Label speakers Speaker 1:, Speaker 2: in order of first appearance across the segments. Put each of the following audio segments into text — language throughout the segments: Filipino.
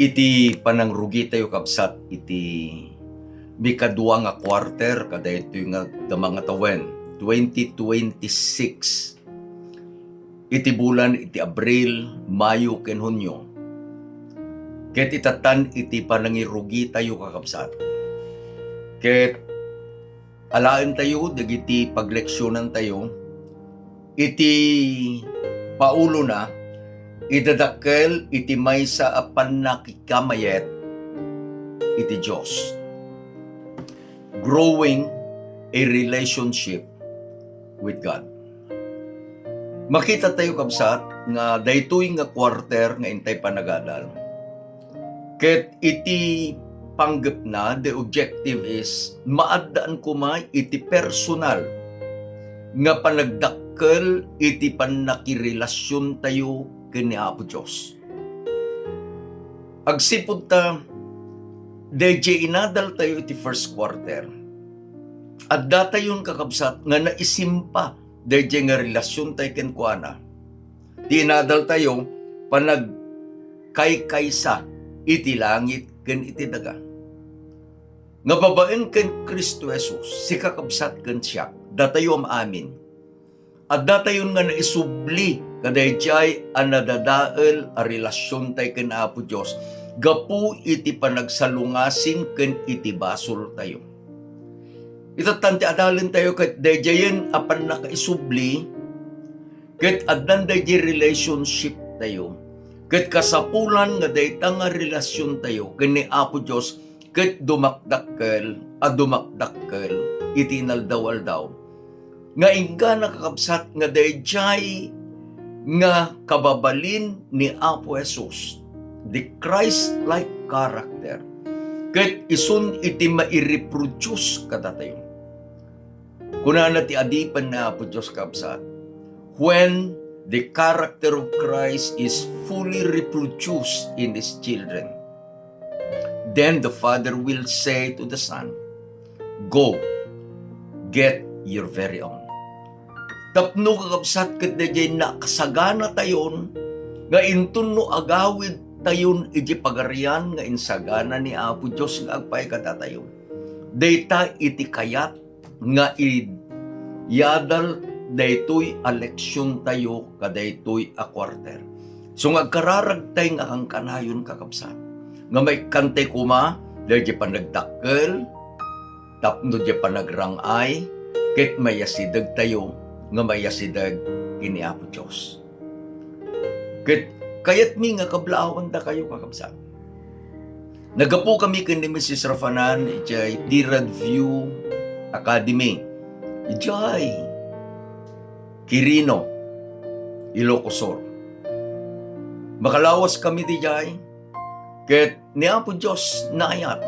Speaker 1: Iti panangrugi tayo kapsat iti mikadua nga quarter kada ito nga damang tawen 2026 iti bulan iti Abril, Mayo ken Hunyo. Ket itatan iti panangirugi tayo kakapsat. Ket alaen tayo dagiti pagleksyonan tayo iti paulo na idadakkel iti maysa a pannakikamayet iti Dios. Growing a relationship with God. Makita tayo kabsat nga daytoy nga quarter nga intay panagadal. Ket iti panggep na the objective is maaddaan kuma iti personal nga panagdakkel iti pannakirelasyon tayo ken ni Apo Dios. Agsipud ta DJ inadal tayo iti first quarter. At datayon kakabsat nga naisimpa DJ nga relasyon tayo ken kuana. Di inadal tayo panag kaysa iti langit ken iti daga. Nga babaen ken Kristo Jesus si kakabsat ken siya datayo amin. At datayon nga naisubli kadayjay a nadadael a relasyon tayo ken Apo Dios gapu iti panagsalungasing ken iti basol tayo. Itatanti adalin tayo ket dayjayen apan nakaisubli ket addan dayjay relationship tayo ket kasapulan nga dayta nga relasyon tayo ken ni Apo Dios ket dumakdakkel iti naldawaldaw nga ingga nakakabsat nga dayjay nga kababalin ni Apo Jesus, the Christ-like character, ket isun iti maireproduce kada tayo. Kunana ti adipan na Apo Diyos kabsat, when the character of Christ is fully reproduced in His children, then the Father will say to the Son, go, get your very own. Tapno kakabsat ket dayjay nakasagana tayon nga intun no agawid tayon iti pagarian nga insagana ni Apo Dios nga agpay kadatayon. Dayta iti kayat nga yadal daytoy eleksyon tayo kadaytoy a quarter. So ngagkararag tay nga kang kanayon kakabsat. Nga may kante kuma dayjay panagdakkel tapno dayjay panagrangay ket mayasidag tayo nga mayasidag kini Apo Dios. Ket kayat mi nga kablaawan da kayo kakabsat. Nagapo kami ken ni Mrs. Rafanan ijay Dirad View Academy. Ijay Quirino, Ilocos Sur. Makalawas kami dijay ket ni Apo Dios naayat.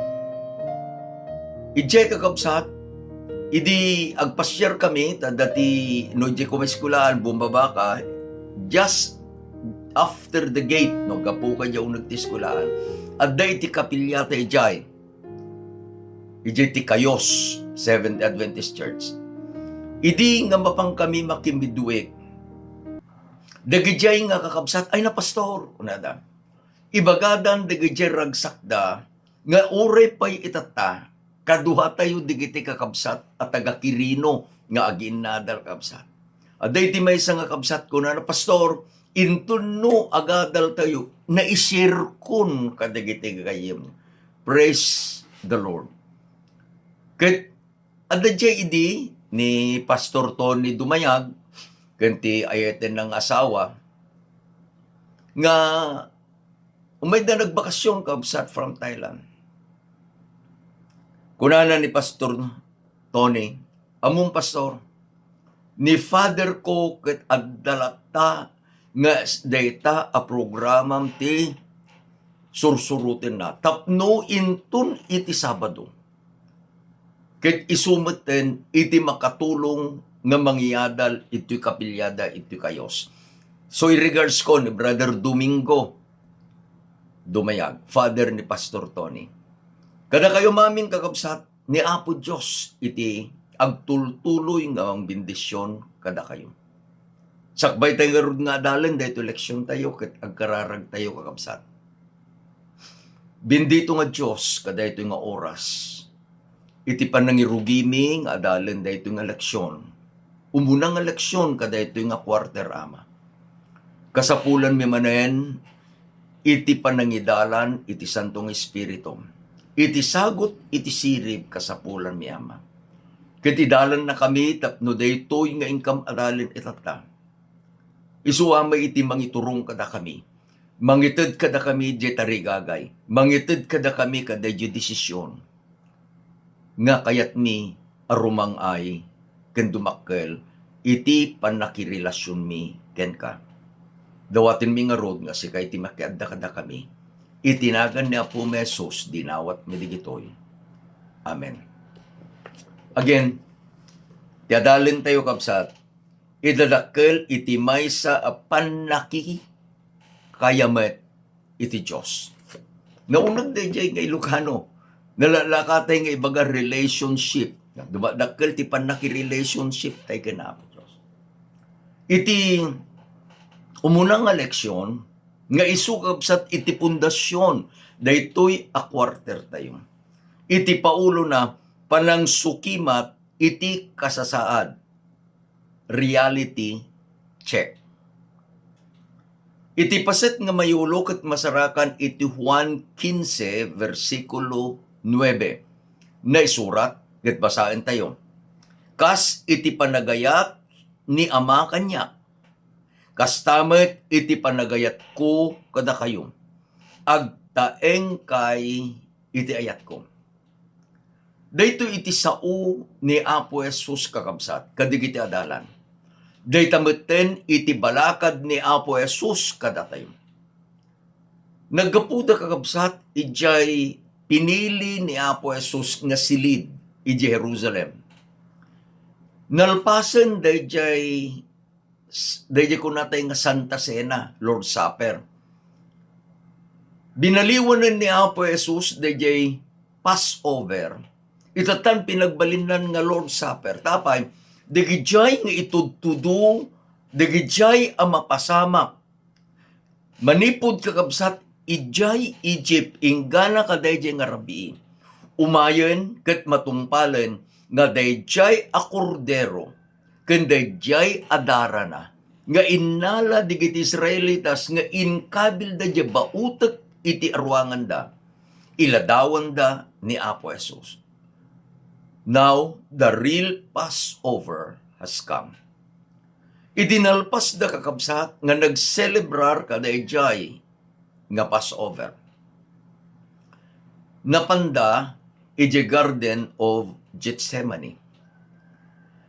Speaker 1: Ijay kakabsat idi agpasyar kami dati no di ko eskwelahan bumaba ka just after the gate no gapo ka jaw nagtiskwelahan adda iti kapilyata ijay ti Kayos Seventh Adventist Church. Idi nga mapang kami makimidwek dagijay nga kakabsat ay na pastor unada ibagadan dagijay ragsakda nga uray pay itata kaduha tayo digiti kakabsat at taga Quirino nga aginadal kabsat. Aday ti may nga kabsat ko na pastor, intunno agadal tayo na isirkon kadigiti kayem. Praise the Lord. Ket adadjay idi ni Pastor Tony Dumayag kanti ayaten ng asawa nga umay na nagbakasyon kabsat from Thailand. Kunana ni Pastor Tony, among pastor, ni father ko ket addalata nga dayta a programam ti sursurutin na. Tapno intun iti Sabado. Ket isumeten iti makatulong nga mangyadal iti kapilyada iti Kayos. So in regards ko ni Brother Domingo Dumayag, father ni Pastor Tony. Kada kayo mamin kakabsat ni Apo Dios iti agtultuloy nga ang bendisyon kada kayo. Sakbay tayo nga adalen dahito eleksyon tayo ket agkararag tayo kakabsat. Bendito nga Diyos kada ito nga oras. Iti panangirugiming adalan da ito nga leksyon. Umunang nga leksyon kada ito nga quarter ama. Kasapulan mi manen, iti panangidalan, iti Santong Espiritu. Iti sagot, iti sirib, kasapulan mi ama. Katidalan na kami, tapno daytoy nga ingkam aralin itata. Isuamay iti mangiturong kada kami. Mangited kada kami di tarigagay. Mangited kada kami kada di desisyon. Nga kayat mi arumang ay ken dumakkel iti panakirelasyon mi ken ka. Dawatin mi nga rod nga si kay ti makiadda kada kami. Itinagan ni Apo Mesos dinawat mi digitoy. Amen. Again, tiadalin tayo kabsat. Idadakkel iti maysa a panaki kayamet iti Diyos. Naunag din dyan nga Ilocano. Nalalakatay nga ibaga relationship. Dakkel ti panaki relationship tayo kinapo Diyos. Iti umunang nga leksyon nga isukabsat iti pundasyon daytoy a quarter tayo. Iti paulo na panang sukimat iti kasasaad. Reality check. Iti paset nga mayulok at masarakan iti Juan 15 versikulo 9 na isurat ket basaen tayo. Kas iti panagayat ni Ama kanya. Kas tamet iti panagayat ko kada kayo. Agtaeng kay iti ayat ko. Dayto iti sao ni Apo Jesus kakabsat kadigiti adalan. Daytameten iti balakad ni Apo Jesus kadatayo. Naggapuda kakabsat ijay pinili ni Apo Jesus nga silid iji Jerusalem. Nalpasen dayjay kunatay nga Santa Cena, Lord Supper. Binaliwanan ni Apo Jesus dayjay Passover. Itatan pinagbalinan nga Lord Supper. Tapay, dagijay nga itudtudo, dagijay ang mapasamak. Manipod kakabsat, ijay Egypt, ingana ka dayjay nga rabi. Umayen ket matumpalen nga dayjay a kordero, ken dayjay adara na. Nga innala digiti Israelitas nga inkabil da dya bautek iti arwangan da. Iladawan da ni Apo Jesus. Now, the real Passover has come. Idinalpas da kakabsat nga nagselebrar kadayjay nga Passover. Napanda iti Garden of Gethsemane.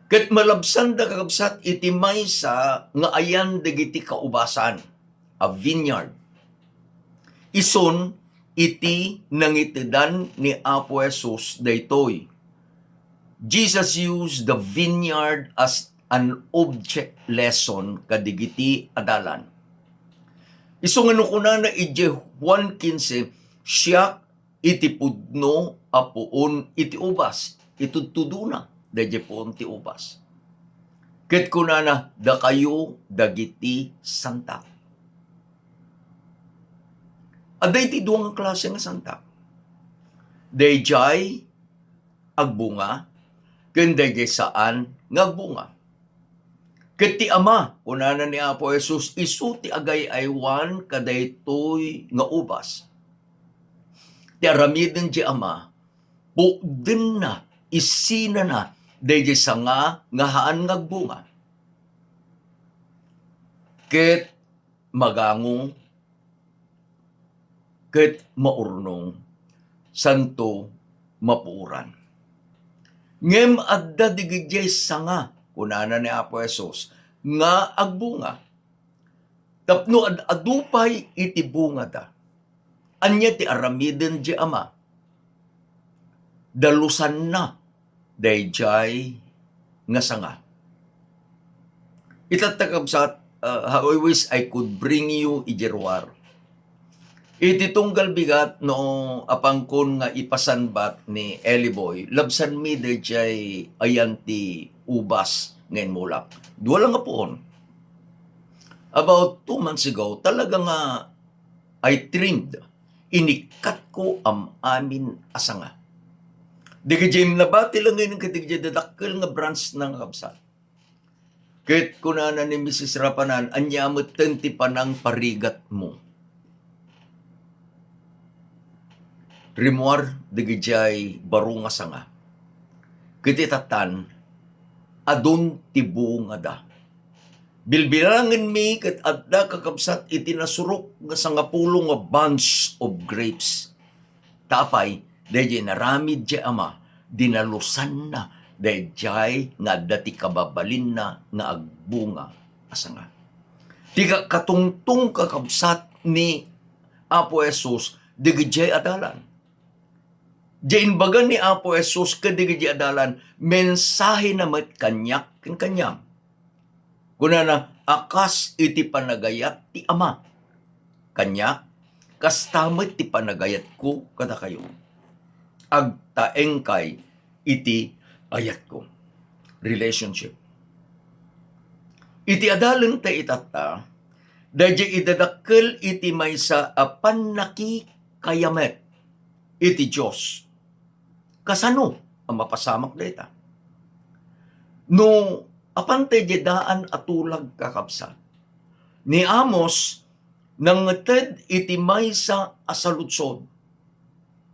Speaker 1: Ket malabsan da kakabsat iti maysa nga ayan dagiti kaubasan, a vineyard. Ison iti nangitidan ni Apo Jesus daytoy. Jesus used the vineyard as an object lesson kadigiti adalan. Iso nga nukuna na ije Juan 15, siya iti pudno apuon iti ubas. Itudtuduna dahi poon ti ubas. Ket kunana da kayo dagiti santa. Aday ti duang klase nga santa. Dayjay agbunga, ken dayjay saan nga bunga. Ket ti Ama, kunana ni Apo Jesus, isu ti agay aywan kadaytoy nga ubas. Ti aramiden ti Ama, bukden na, isina na, dayjay sanga nga haan nga bunga. Ket magangong, ket maurnong, santo mapuuran. Ngem adda digijay sanga, kunana ni Apo Jesus, nga agbunga. Tapno adupay iti bunga da. Anya ti aramiden di Ama. Dalusan na, dayjay nga sanga. Itatakabsat, how I wish I could bring you ijerwar. Iti tunggal bigat no apangkon nga ipasanbat ni Eliboy, labsan mi dayjay ayan ti ubas ngayon mulak. Dua lang nga poon. About 2 months ago, talaga nga I trimmed inikat ko am amin asanga. Digijim na ba tilang ngayon katigja dadakkel nga branch ng kabsat. Kahit kunana ni Mrs. Rapanan, anyamot tenti panang parigat mo. Rimuar digijay barunga sanga. Kititatan, adun tibu nga da. Bilbilangin mi kat adda kakabsat itinasurok nga sangapulo nga bunch of grapes. Tapay, dahil naramid di ama, dinalusan na, dahil nga dati kababalin na nga agbunga asanga. Tiga katungtung kakabsat ni Apo Jesus, digijay adalan. Diyan baga ni Apo Jesus kadigijay adalan, mensahe na mat kanyak kanyam. Kuna na, akas iti panagayat ti ama. Kanya, kastamit ti panagayat ko kada kayo. Agtaeng kay iti ayat ko. Relationship. Iti adalan ta itata, dahil idadakkel iti maysa apan naki kayamet iti Diyos. Kasano ang mapasamak data? No, apan daan atulag kakabsat. Ni Amos, nangeted iti maysa asalutsod.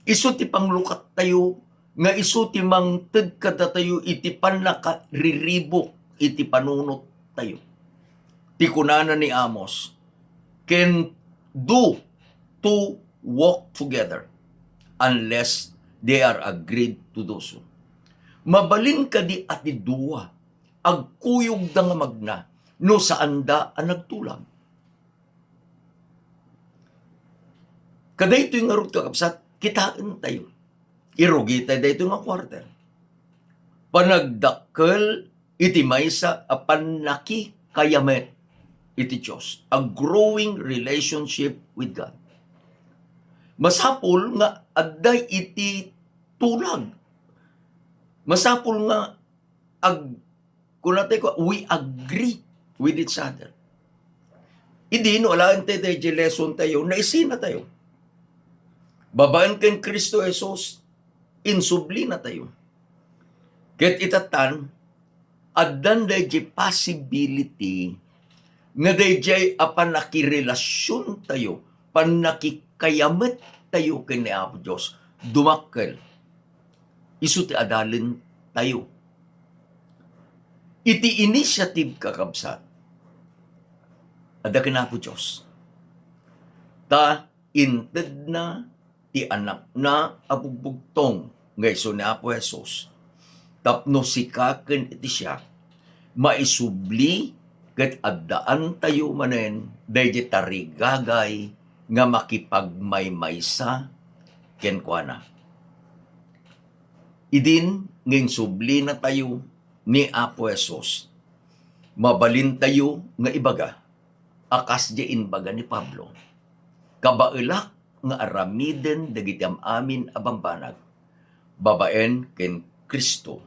Speaker 1: Isu ti panglukat tayo, nga isu ti mangted kada tayo iti panakariribok iti panunot tayo. Ti kunana ni Amos, can do to walk together unless they are agreed to do so. Mabalin ka di ati duwa, agkuyog da nga magna, no saan da ang nagtulang. Kada ito'y nga rot kakabsat, kitain tayo. Irugi tayo da ito nga quarter. Panagdakkel iti maysa apan naki kayamet iti Diyos. A growing relationship with God. Masapul nga adday iti tulag. Masapul nga we agree with each other. Hindi, no, alaan tayo lesson tayo, naisina tayo. Babaan kang Kristo Jesus, insubli na tayo. Ket itatan, addan dahi possibility nga dahi apan nakirelasyon tayo, pan nakikayamet tayo kini Apo Diyos, dumakkel. Isu ti adalin tayo. Iti initiative kakabsat, ada kinapo Diyos. Ta inted na ti anak na abugbugtong ngayso ni Apo Jesus. Tapno sikaken iti siya, maisubli ket addaan tayo manen daydi tarigagay nga makipagmaymaysa kenkwana. Idin ngin subli na tayo ni Apo Jesus. Mabalin tayo nga ibaga, akas di inbaga ni Pablo. Kabailak nga aramiden dagiti amin abambanag, babaen ken Kristo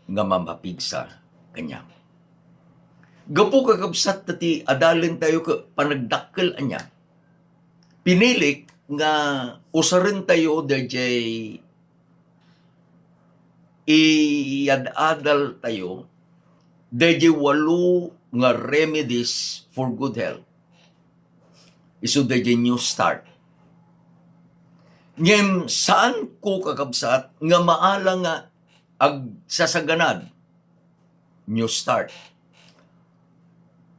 Speaker 1: nga mamapigsa kanya. Gapu kakabsat tati adalin tayo ka panagdakkel anya. Pinilik nga usarin tayo dayjay iyadadal tayo dayjay 8 nga remedies for good health. Isu dayjay new start. Ngem saan ko kakabsat nga maala nga agsasaganad new start.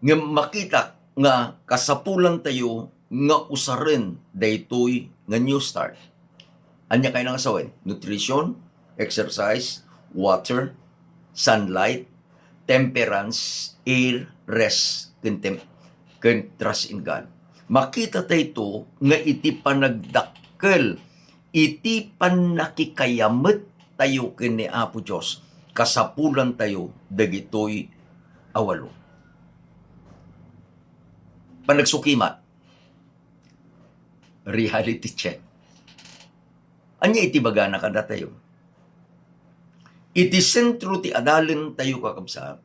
Speaker 1: Ngem makita nga kasapulan tayo nga usarin daytoy nga new start. Anya kay nang asawen? Nutrition, exercise, water, sunlight, temperance, air, rest, ken trust in God. Makita tayo nga iti panagdakkel, iti panakikayamet tayo kini Apo Diyos, kasapulan tayo dagitoy awalo. Panagsukimat, reality check. Anya iti baga na kada tayo. Iti sentro ti adalin tayo kakabsat.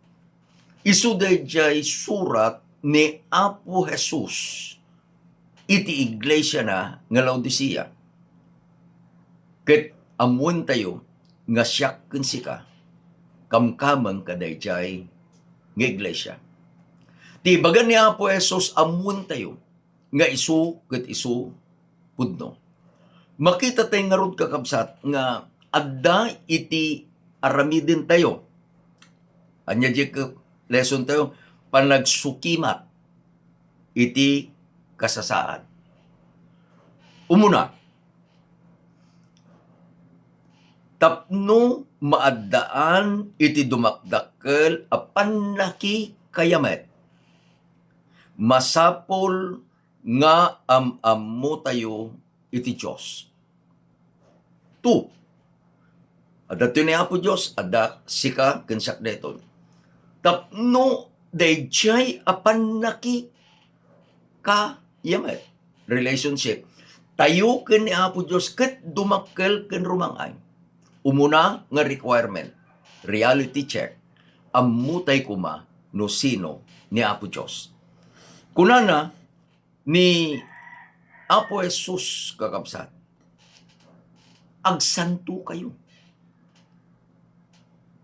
Speaker 1: Isu dayjay surat ni Apo Jesus iti iglesia na nga Laodicea. Ket amuan tayo nga siyak ken sika kamkamang kadayjay nga iglesia. Ti bagan ni Apo Jesus amuan tayo nga isu ket isu pudno. Makita tayo nga rod kakabsat nga adda iti aramidin tayo. Anya di ka lesson tayo panagsukimat iti kasasaan. Umuna, tapno maaddaan iti dumakdakkel a panlaki kayamet. Masapol nga ammo tayo iti Diyos. 2. Adda ni Apo Diyos, adda sika kensak deton. Tapno dayjay a panlaki kayamet. Relationship. Tayo ken ni Apo Diyos ket dumakkel ken rumangay. Umuna nga requirement, reality check, amutay kuma no sino ni Apo Diyos. Kunana ni Apo Jesus kakabsat, agsanto kayo.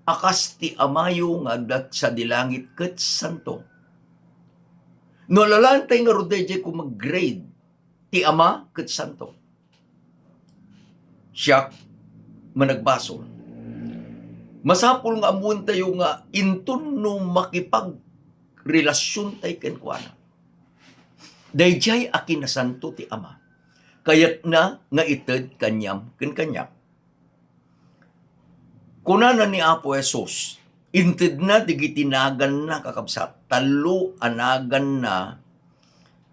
Speaker 1: Akas ti amayo nga agdat sa dilangit ket santo. No lalantay nga rodeje ko mag-grade ti ama ket santo. Siya managbasol. Masapul nga amuan tayo nga intun no makipag relasyon tayo kenkwana. Dayjay akin na santo ti ama. Kayat na nga ited kanyam kenkanyam. Kunana ni Apo Jesus, inted na digitinagan na kakabsat, talo anagan na,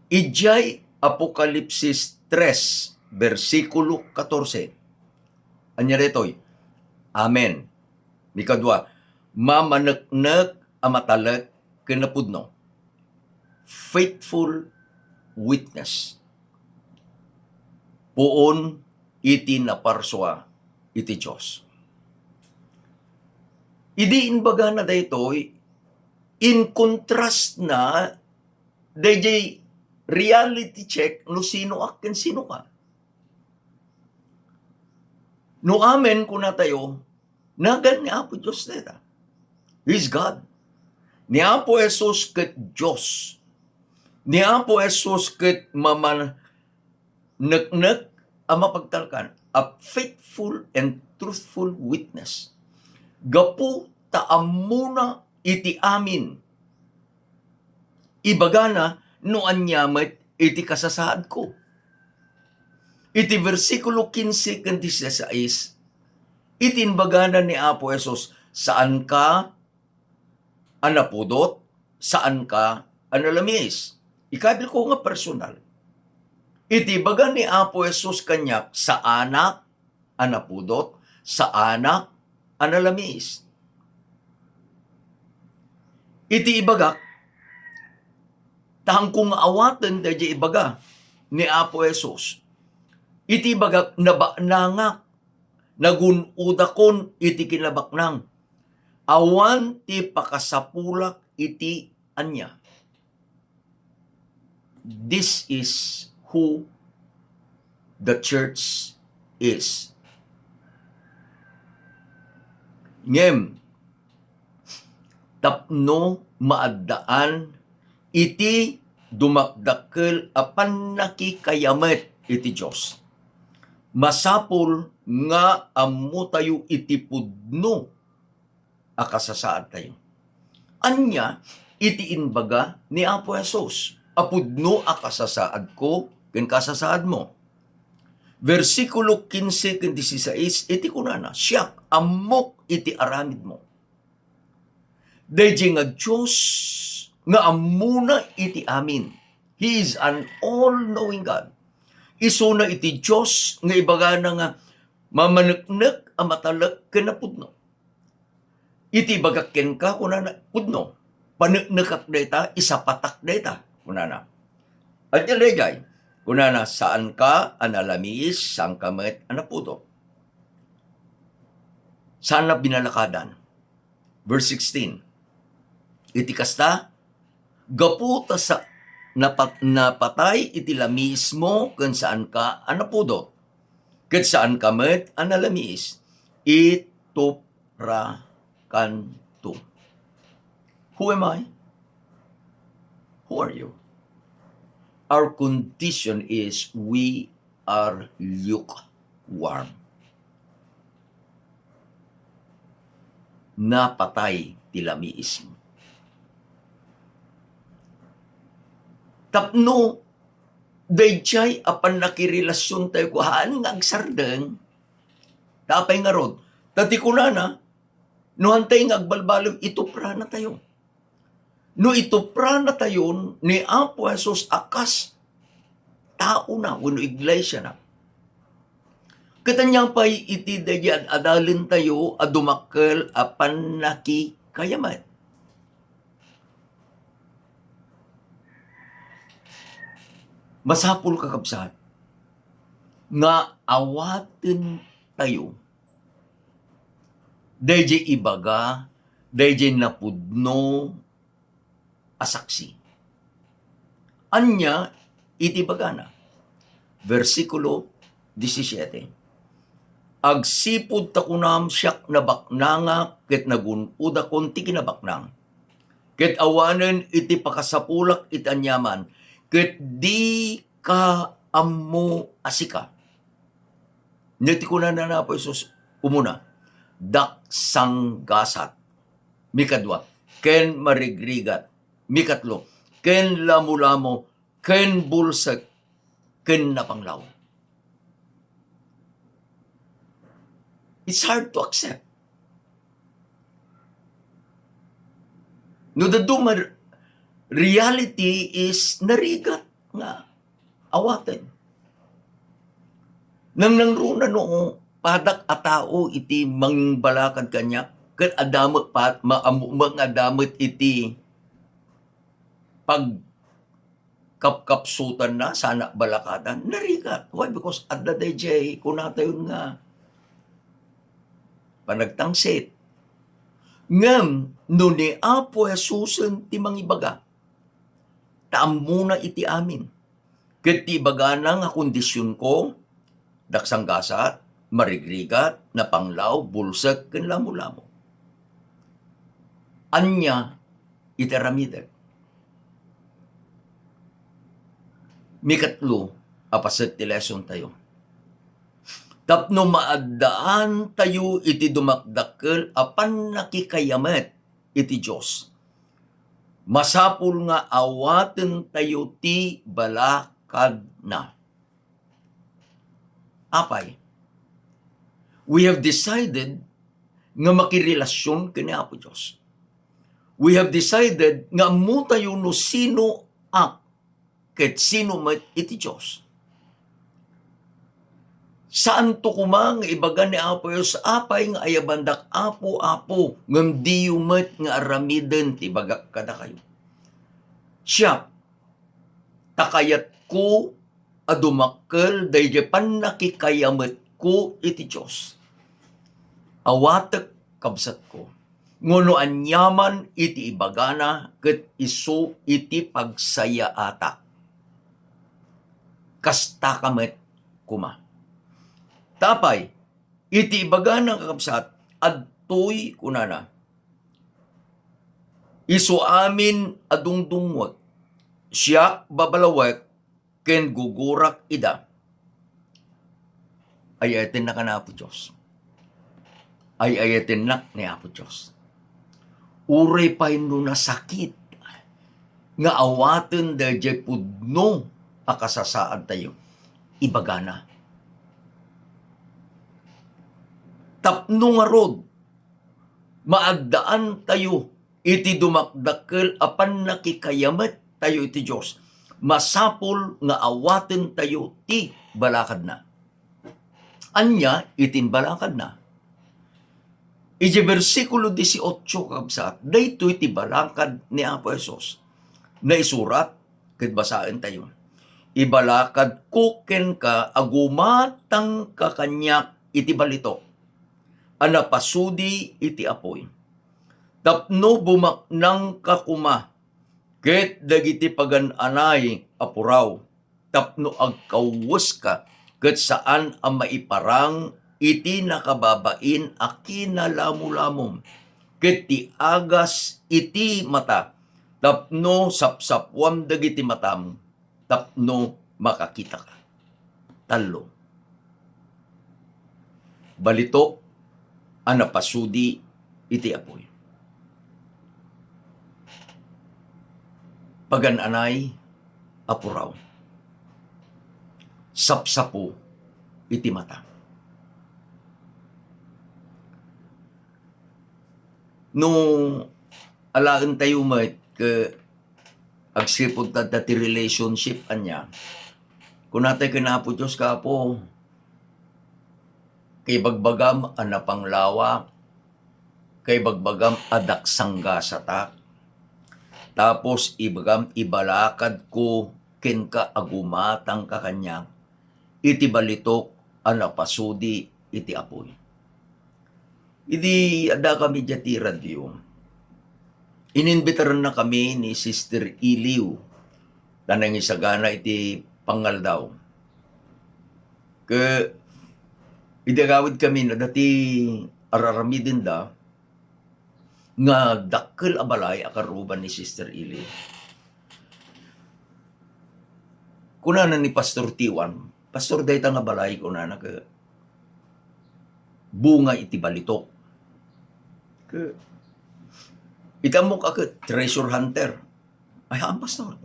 Speaker 1: ijay Apokalipsis 3, versikulo 14. Anya retoy, Amen. Mikadwa, mamaneknek amatalek kinapudno. Faithful witness. Puon iti naparswa iti Diyos. Idiin baga na daytoy, in contrast na, dayjay reality check no sino akin sino ka. No amen kuna tayo, nagan ni Apo Diyos neta. He's God. Ni Apo Jesus ket Diyos. Ni Apo Jesus ket maman neknek ang mapagtalkan, a faithful and truthful witness. Gapu taamuna iti amin. Ibagana no anyamet iti kasasaad ko. Iti versikulo 15 ken 16, itinbagana ni Apo Jesus, saan ka anapudot, saan ka analamis. Ikabil ko nga personal. Itibaga ni Apo Jesus kanyak, sa anak anapudot, sa anak analamis. Iti ibagak, tahang kung awaten dahi ibaga ni Apo Jesus. Iti bagak nabaknangak, nagunudakon iti kinabaknang. Awan ti pakasapulak iti anya. This is who the church is. Ngem, tapno maaddaan iti dumakdakkel apan nakikayamet iti Diyos. Masapol nga ammo tayo iti pudno akasasaad tayo. Anya iti inbaga ni Apo Jesus, apudno akasasaad ko ken kasasaad mo. Versikulo 15 ken 16 iti kunana, siyak ammok iti aramid mo. Dayjay nga Diyos nga ammuna iti amin. He is an all-knowing God. Iso na iti Diyos nga ibaga na nga mamaneknek ang matalek kinapudno. Iti bagakken ka kunana pudno. Paneknekak data, isapatak data kunana. At yalegay, kunana saan ka analamis, saan ka met anapudo. Saan na binalakadan? Verse 16. Iti kasta, gaputa sa napatay iti lamis mo ken saan ka anapudo. Ket saan ka met analamis itupra kanto. Who am I? Who are you? Our condition is we are lukewarm. Napatay ti lamiis mo. Tapno, dayjay apan nakirelasyon tayo kuhaan nga agsardeng, tapay nga rod, tati kunana, no hantay nga agbalbalog, itupra na tayo. No itupra na tayo, ni Apo Jesus akas, tao na, wano iglesia na. Katanyang pa'y iti dayan adalin tayo, adumakkel apan nakikayaman. Masapul kakabsat, nga awatin tayo. Dayjay ibaga, dayjay napudno, asaksi. Anya, iti bagana. Versikulo 17. Agsipod takunam siyak na baknanga, ket nagunuda kon ti kinabaknang. Ket awanen iti pakasapulak itanyaman, ket di ka ammo asika. Niti ko na po Isus, umuna, daksang gasat, mikadwa, ken marigrigat, mikatlo, ken lamulamo, ken bulsak, ken napanglaw. It's hard to accept. No, the reality is narigat nga awaten. Nang nangruna no padak a tao iti mangbalakad kanya ket adamot pat adamot iti pag kapkapsutan na sana balakadan narigat. Why? Because at the day kunatayon nga panagtangsit ngem no ni Apo Jesusen ti mangibaga taam muna iti amin. Ket ti baga na nga kondisyon ko, daksang gasat, marigrigat, napanglaw, bulsak, ken lamo-lamo. Anya, itaramidek. Mikatlo, apaset ti lesson tayo. Tapno maaddaan tayo iti dumakdakkel apan nakikayamet iti Diyos. Masapul nga awaten tayo ti balakad na. Apay, we have decided nga makirelasyon kini Apo Diyos. We have decided nga mo tayo no sino ket sino met iti Diyos. Saan to kumang ibaga ni Apo Diyos apay nga ayabandak apo ngam di met nga aramiden ti bagak kada kayo. Siya, takayat ko adumakkel dayjay panakikayamet ko iti Diyos. Awatek kabsat ko. Ngono anyaman iti ibagana ket isu iti pagsaya atak. Kasta kamet kuma. Tapay, iti ibagana kakabsat adtoy kunana. Isu amin adungdungwag. Siya babalawek ken gugurak ida. Ayatin na ka na Apo Diyos. Ayatin na ni Apo Diyos. Uray pa no na sakit. Nga awaten dayjay pudno akasasaan tayo. Ibagana. Tapno nga rod. Maagdaan tayo iti dumakdakkel apan nakikayamet tayo iti Diyos. Masapol nga awaten tayo ti balakad na. Anya itin balakad na. Iti versikulo 18 kabsat, daytoy ti balakad ni Apo Jesus. Na isurat, ket basaen tayo. Ibalakad ko ken ka agumatang kakanyak iti balito. Anapasudi iti apoy. Tapno bumaknang kakuma Ket dagiti pagan-anay apuraw, tapno agkawus ka, ket saan ang maiparang iti nakababain a kinalamulamom. Ket ti agas iti mata, tapno sapsapwam dagiti matam, tapno makakita ka. Talo. Balito a napasudi iti apoy. Pagan-anay apuraw. Sapsapo iti mata. No alaan tayo met ke agsipod ta dati relationship anya. Kung natay kinapo Diyos kapo, kay bagbagam anapanglawa, kay bagbagam adaksangga sa ta. Tapos ibagam ibalakad ko ken ka agumatang ka kanya. Iti balitok anapasudi iti apoy. Idi ada kami jati radyo. Ininbitaran na kami ni Sister Iliw. Tanang isagana iti pangal daw. Ke idagawid kami na dati ararami din da nga dakkel a balay a karuban ni Sister Iliw. Kunana ni Pastor Tiwan, Pastor dayta nga balay kunana ke bunga iti balitok. Ke itamo ka ke treasure hunter. Ay ang pastor.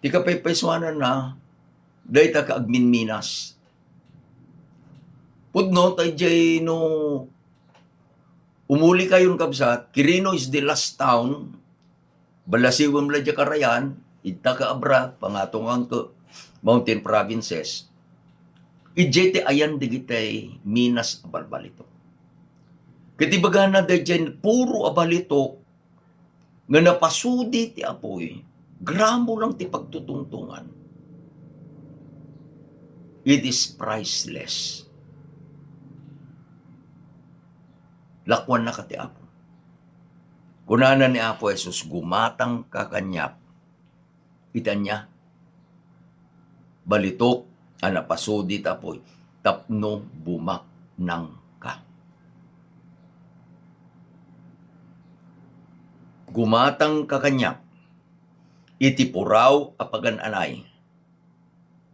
Speaker 1: Di ka paypayswanan na dayta ka agminminas. Pudno tay jay no umuli kayon kabsat, Quirino is the last town, balasiwam la dya karayan, ita ka abra, pangatongang ka mountain provinces, ijete ayan digitay minas abalbalito. Katibaga na dyan, puro abalito, nga napasudi ti apoy, gramo lang ti pagtutungtungan. It is priceless. Lakwan na kati Apo. Kunana ni Apo Jesus, gumatang kakanyap. Itan niya, balitok, anapasudi tapoy, tapno bumak ng ka. Gumatang kakanyap, itipuraw apagan-anay,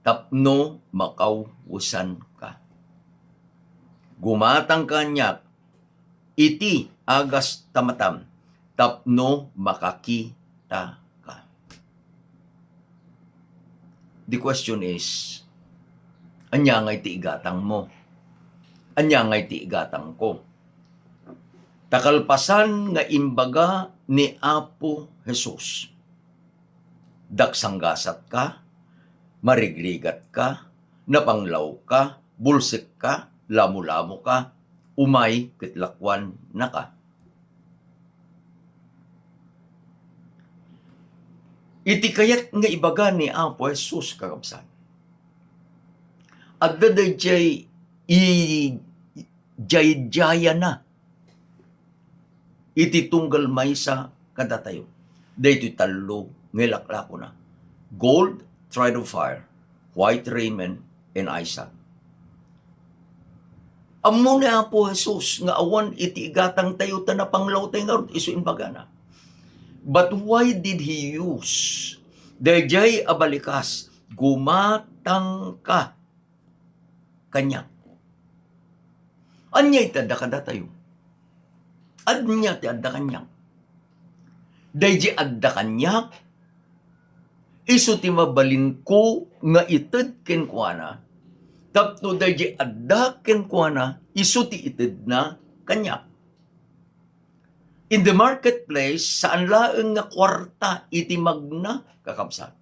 Speaker 1: tapno makawusan ka. Gumatang kakanyap, iti agas tamatam, tapno makakita ka. The question is, anya ngay ti igatang mo? Anya ngay ti igatang ko? Takalpasan nga imbaga ni Apo Jesus. Daksanggasat ka, marigligat ka, napanglaw ka, bulsik ka, lamu-lamo ka, umay kitlakwan na ka. Iti kayat nga ibaga ni Apo Jesus kakabsan. Adda jay jaya na. Iti tunggal maysa kadatayo. Daytoy talo ngelaklako na. Gold, tried of fire, white raiment, and Isaac. Amo na po Jesus nga awan iti igatang tayo ta na panglaw tayo nga isu imbaga na. But why did he use dayjay abalikas gumatang ka kanya? Anyay tada kada tayo. Anya ti adda kanya. Dayjay adda kanya isu ti mabalin ko nga ited ken kuana. Tapno dayjay adda ken kuana isu ti ited na kanya. In the marketplace, saan laeng nga kwarta iti magna kakabsat.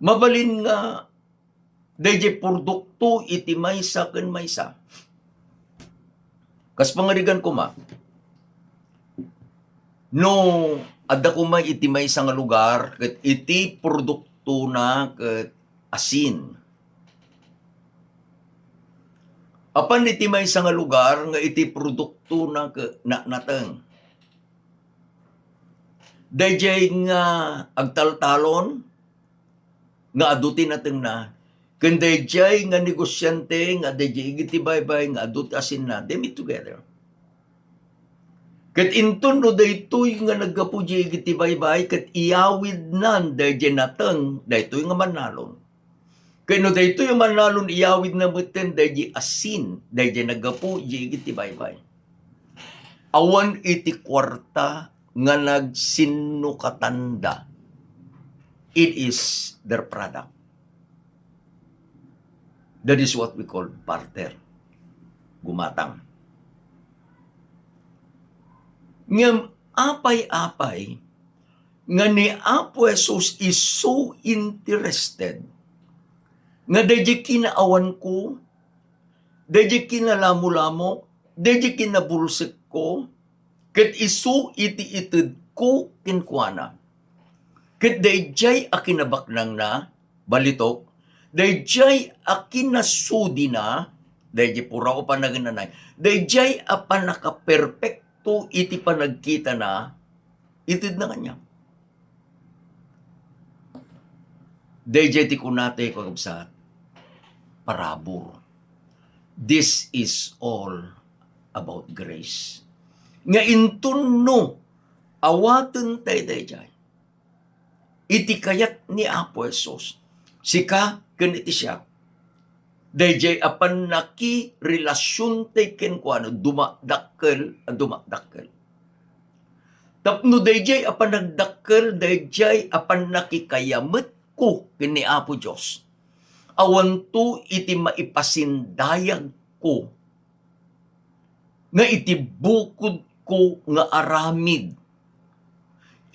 Speaker 1: Mabalin nga dayjay produkto iti maysa ken maysa. Kas pangarigan ko ma, no adda ko may iti maysa nga lugar ket iti produkto na ket asin. Apan iti maysa nga lugar nga iti produkto na nateng. Dayjay nga agtaltalon, nga adutin natin na, kung dayjay nga negosyante, nga dayjay igitibaybay, nga adut asin na, they meet together. Kat inton no daytoy nga naggapu di igitibaybay, kat iyawid nan dayjay nateng, daytoy nga manalon. Kaya no daytoy nga manalon, iyawid na muten, dayjay asin, dayjay naggapu di igitibaybay. Awan iti kwarta nga nagsinno katanda. It is their product. That is what we call barter. Gumatang. Ngam apay-apay nga ni Apo Jesus is so interested nga dayjay kinaawan ko, dayjay kinalamo-lamo, dayjay kinabulsik ko, ket isu iti-ited ko kinkwana. Ket dayjay a kinabaknang na, balitok, dayjay a kinasudi na, dayjay pura ko pa naginanay, dayjay a panakaperpekto iti panagkita na, itid na kanya. Dayjay ti kunate ko kabsat, parabor. This is all about grace. Nga intunno, awaten tayo dayjay. Iti kayat ni Apo Jesus. Sika, ganiti siya. Dayjay apan naki relasyon tayo kenkwana, dumakdakkel. Tapno dayjay apan nagdakkel, dayjay apan nakikayamet ko kini Apo Diyos. Awan to iti maipasindayag ko, nga iti bukod ko nga aramid.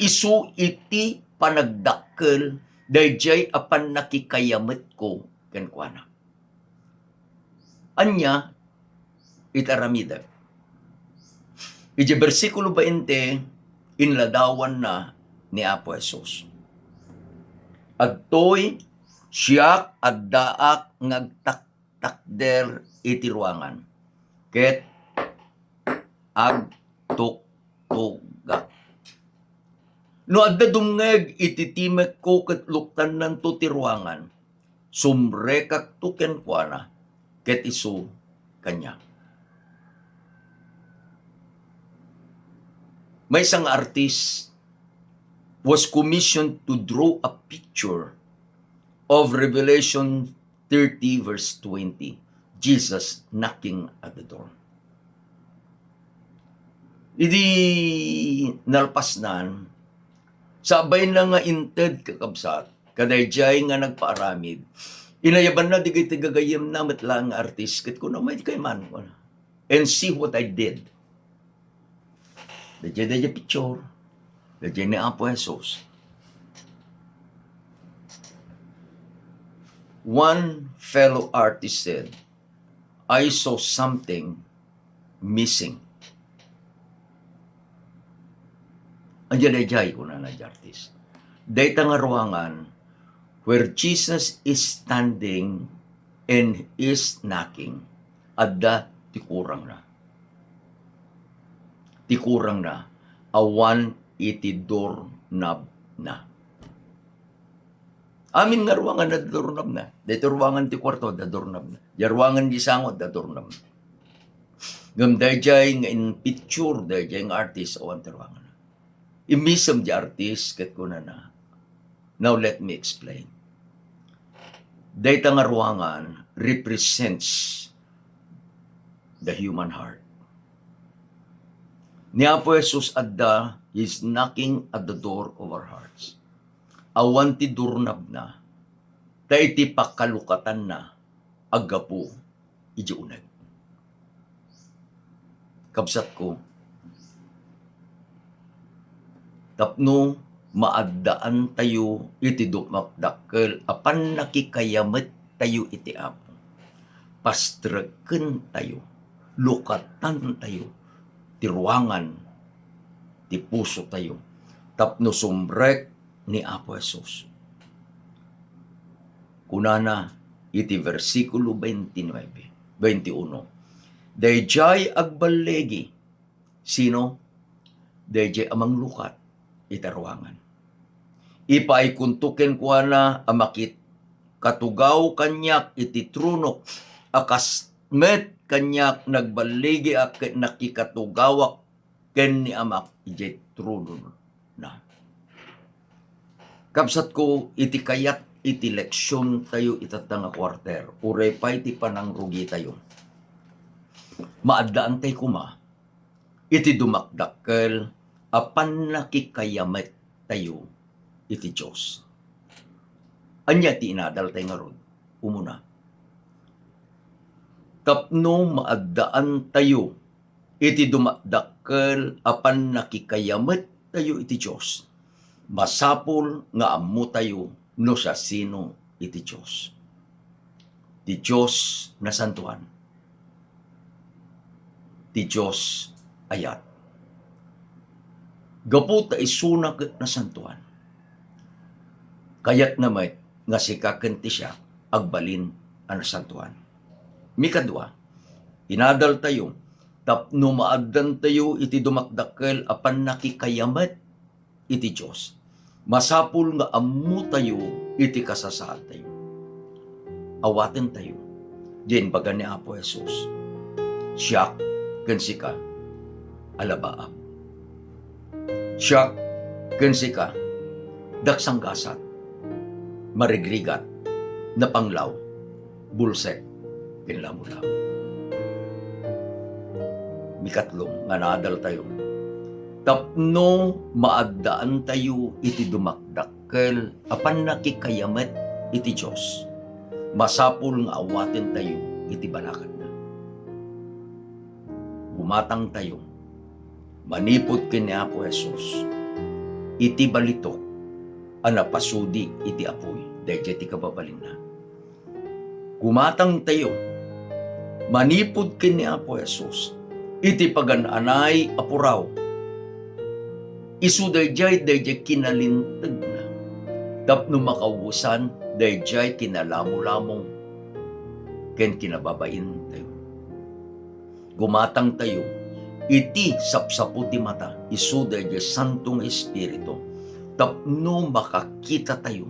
Speaker 1: Isu iti panagdakkel, dayjay apan nakikayamet ko kenkwana. Anya, itaramida. Iti versikulo 20, inladawan na ni Apo Jesus. Agtoy, siyak agdaak ngagtaktakder iti ruangan. Ket agtuktuga. No adda dumngeg iti timek ko ket luktan nanto ti ruangan. Sumrekak to kenkwana ket isu kanya. May isang artist was commissioned to draw a picture of Revelation 30 verse 20, Jesus knocking at the door. Idi nalpasnan, sabay na nga inted kakabsat, kadayjay nga nagpaaramid, inayaban na di kay tigagayam na matlang artist, kat ko na may kay man, and see what I did. Dayjay picture, dayjay ni Apo Jesus. One fellow artist said, I saw something missing. Andiyan dayjay ko na artist. Dayta nga ruangan where Jesus is standing and is knocking. Adda tikurang na. Tikurang na. Awan iti doorknob na. Amin nga ruangan na doorknob na. Dito ruangan ti kwarto, da doorknob na. Di ruangan di sangot, da doorknob na. Ngam dayjay nga in picture, dayjay nga artist, awan ti ruangan na. Imisam di artist, ket ko na. Now let me explain. Dayta nga ruangan represents the human heart. Ni Apo Jesus adda is knocking at the door of our hearts. Awan ti durnab na, ta iti pakalukatan na, agapu, iji uneg. Kabsat ko, tapno maaddaan tayo iti dumakdakkel, apan nakikayamet tayo iti Apo. Pastreken tayo, lukatan tayo, ti ruangan, ti puso tayo, tapno sumrek ni Apo Jesus. Kunana, iti versikulo 21. Dayjay agbalegi. Sino? Dayjay amang lukat. itaruangan. Ipay kuntuken kuha na amakit katugaw kanyak iti trunok akas met kanyak nagbaligi ak nakikatugawak ken ni amak iti truno na. Kapsat ko iti kayat iti leksyon tayo itatang nga kwarter. Uray pa iti panangrugi tayo. Maadaan tayo kuma. Iti dumakdakkel apan nakikayamet tayo iti Diyos. Anya ti inadal tayo nga ron. Umuna. Tapno maadaan tayo iti dumakdakkel apan nakikayamet tayo iti Diyos. Masapul nga ammo tayo no sa sino iti Diyos. Ti Diyos na santuan. Ti Diyos ayat. Gapu ta isunak na santuan. Kayat na may nga sikaken ti siya agbalin ang santuan. Mikadua, inadal tayo tapno maaddan tayo iti dumakdakkel apan nakikayamet iti Diyos. Masapul nga ammo tayo iti kasasaad tayo. Awaten tayo. Diyan baga ni Apo Jesus. Siya ken sika alabaab. Siya ken sika daksanggasat. Marigrigat na panglaw. Bulsek ken lamu-lamu. Mikatlong nga naadal tayo. Tapno maaddaan tayo iti dumakdakkel apan nakikayamet iti Diyos. Masapul nga awaten tayo iti balakad na. Gumatang tayo. Manipod ken ni Apo Jesus. Iti balitok anapasudi iti apoy. Dahil ti kababalin na. Gumatang tayo. Manipod ken ni Apo Jesus. Iti pagananay apuraw. Isu dayjay kinalintag na. Tapno makawusan dayjay kinalamu-lamong ken kinababain tayo. Gumatang tayo. Iti sapsapu ti mata. Isu dayjay santong espiritu. Tapno makakita tayo.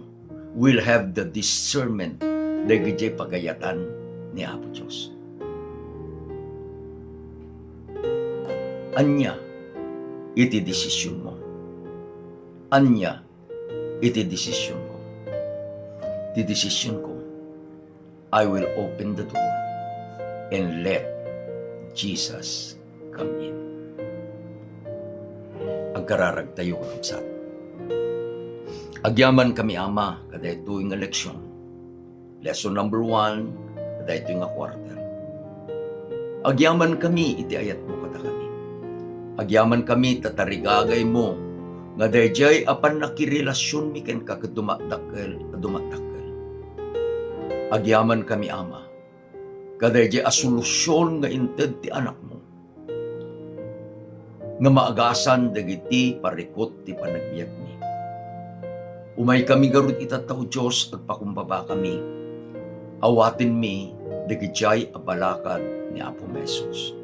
Speaker 1: We'll have the discernment dayjay pagayatan ni Apo Diyos. Anya iti desisyon mo. Anya iti desisyon ko. Ti desisyon ko, I will open the door and let Jesus come in. Agkararag tayo kapsat. Agyaman kami Ama, kada ito yung leksyon. Lesson number 1, kada ito yung quarter. Agyaman kami, iti ayat mo kada kami. Agyaman kami, tatarigagay mo, nga dayjay apan nakirelasyon mi ken kakadumakdakkel. Agyaman kami Ama, kadayjay asolusyon nga inted ti anak mo, nga maagasan dagiti parikot ti panagbiag mi. Umay kami garud itataw Diyos, agpakumbaba kami, awatin mi dagijay abalakad ni Apo Jesus.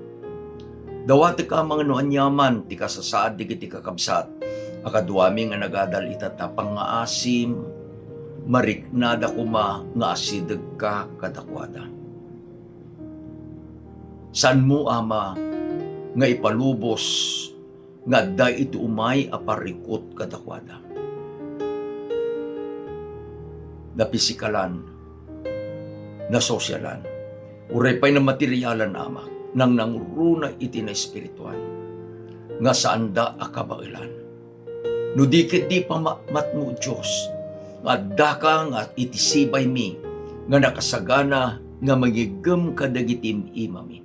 Speaker 1: Dawati ka mga noanyaman, ti kasasaad digiti kakabsat, akaduami nga nagadal itatapang nga asim, mariknada kuma nga asideg ka kadakwada. San mo Ama, nga ipalubos, nga day iti umay aparikot kadakwada. Na pisikalan, na sosyalan, uray pa'y na materyalan Ama, nang nangruna iti na espiritual, nga saanda akabailan. No dikit di pa matmo Diyos, nga daka nga itisibay mi, nga nakasagana nga magigam kadagitim imami.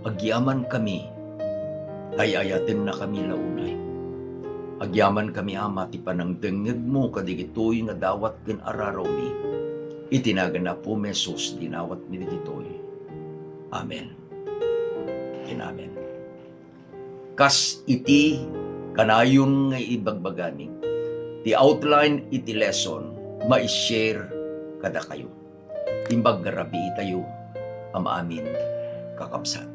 Speaker 1: Agyaman kami, ayayatin na kami launay. Agyaman kami Ama, ti panangdengeg mo kadigitoy nga dawat ken araraw mi. Itinagan na po mesos dinawat mi digitoy. Amen. Amen. Kas iti kanayon nga ibagbagani, ti outline iti lesson, ma-share kada kayo. Imbag garabi tayo, ama amin, kakabsat.